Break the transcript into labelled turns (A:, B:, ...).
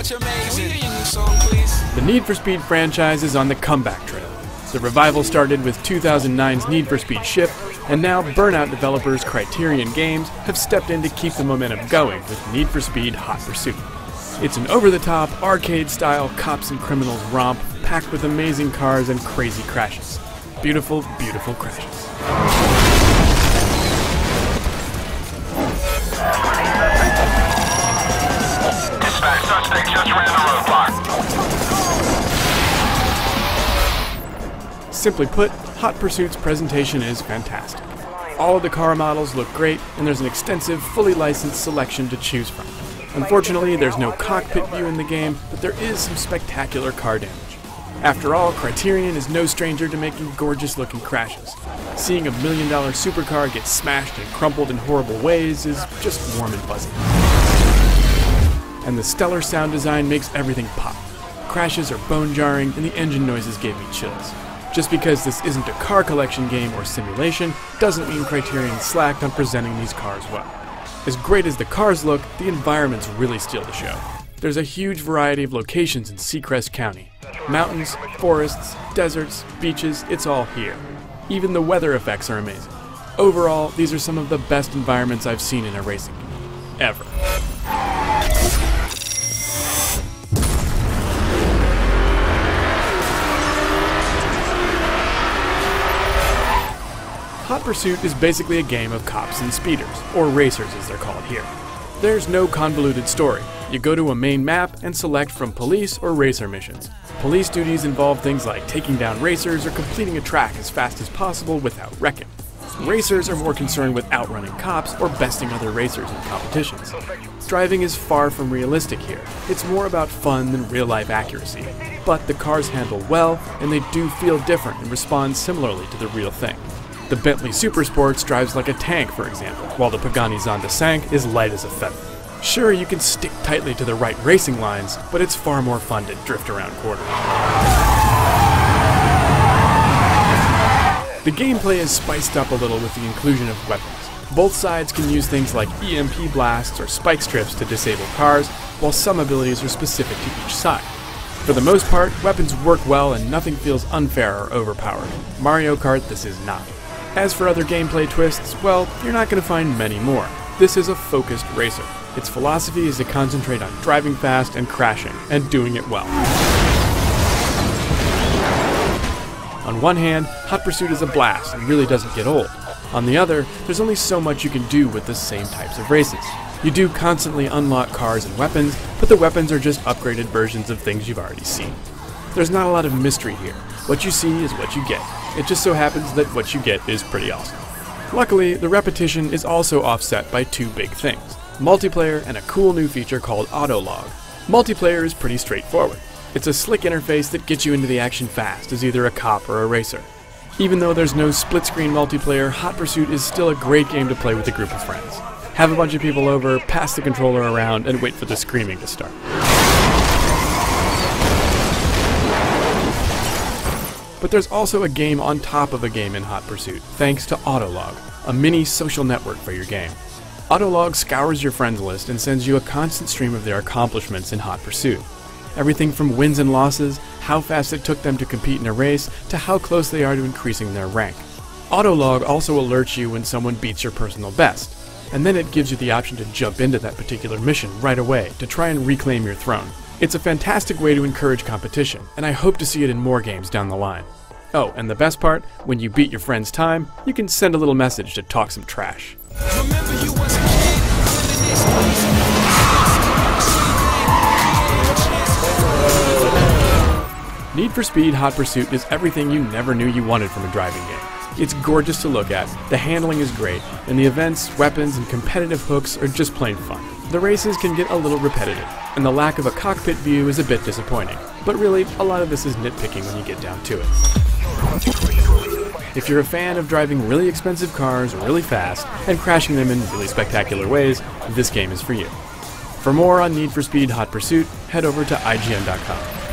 A: much amazing. Can we hear your new song, please?
B: The Need for Speed franchise is on the comeback trail. The revival started with 2009's Need for Speed Shift, and now Burnout developers Criterion Games have stepped in to keep the momentum going with Need for Speed Hot Pursuit. It's an over-the-top, arcade-style cops and criminals romp packed with amazing cars and crazy crashes. Beautiful, beautiful crashes.
C: Dispatch, suspect just ran a roadblock.
B: Simply put, Hot Pursuit's presentation is fantastic. All of the car models look great, and there's an extensive, fully licensed selection to choose from. Unfortunately, there's no cockpit view in the game, but there is some spectacular car damage. After all, Criterion is no stranger to making gorgeous-looking crashes. Seeing a $1 million supercar get smashed and crumpled in horrible ways is just warm and fuzzy. And the stellar sound design makes everything pop. Crashes are bone-jarring, and the engine noises gave me chills. Just because this isn't a car collection game or simulation doesn't mean Criterion slacked on presenting these cars well. As great as the cars look, the environments really steal the show. There's a huge variety of locations in Seacrest County. Mountains, forests, deserts, beaches, it's all here. Even the weather effects are amazing. Overall, these are some of the best environments I've seen in a racing game. Ever. Hot Pursuit is basically a game of cops and speeders, or racers as they're called here. There's no convoluted story. You go to a main map and select from police or racer missions. Police duties involve things like taking down racers or completing a track as fast as possible without wrecking. Racers are more concerned with outrunning cops or besting other racers in competitions. Driving is far from realistic here. It's more about fun than real-life accuracy. But the cars handle well, and they do feel different and respond similarly to the real thing. The Bentley Supersports drives like a tank, for example, while the Pagani Zonda Cinque is light as a feather. Sure, you can stick tightly to the right racing lines, but it's far more fun to drift around corners. The gameplay is spiced up a little with the inclusion of weapons. Both sides can use things like EMP blasts or spike strips to disable cars, while some abilities are specific to each side. For the most part, weapons work well and nothing feels unfair or overpowered. Mario Kart, this is not. As for other gameplay twists, well, you're not going to find many more. This is a focused racer. Its philosophy is to concentrate on driving fast and crashing, and doing it well. On one hand, Hot Pursuit is a blast and really doesn't get old. On the other, there's only so much you can do with the same types of races. You do constantly unlock cars and weapons, but the weapons are just upgraded versions of things you've already seen. There's not a lot of mystery here. What you see is what you get. It just so happens that what you get is pretty awesome. Luckily, the repetition is also offset by two big things: multiplayer and a cool new feature called Autolog. Multiplayer is pretty straightforward. It's a slick interface that gets you into the action fast as either a cop or a racer. Even though there's no split-screen multiplayer, Hot Pursuit is still a great game to play with a group of friends. Have a bunch of people over, pass the controller around, and wait for the screaming to start. But there's also a game on top of a game in Hot Pursuit, thanks to Autolog, a mini social network for your game. Autolog scours your friends list and sends you a constant stream of their accomplishments in Hot Pursuit. Everything from wins and losses, how fast it took them to compete in a race, to how close they are to increasing their rank. Autolog also alerts you when someone beats your personal best, and then it gives you the option to jump into that particular mission right away to try and reclaim your throne. It's a fantastic way to encourage competition, and I hope to see it in more games down the line. Oh, and the best part, when you beat your friend's time, you can send a little message to talk some trash. Need for Speed Hot Pursuit is everything you never knew you wanted from a driving game. It's gorgeous to look at, the handling is great, and the events, weapons, and competitive hooks are just plain fun. The races can get a little repetitive, and the lack of a cockpit view is a bit disappointing, but really, a lot of this is nitpicking when you get down to it. If you're a fan of driving really expensive cars really fast and crashing them in really spectacular ways, this game is for you. For more on Need for Speed Hot Pursuit, head over to IGN.com.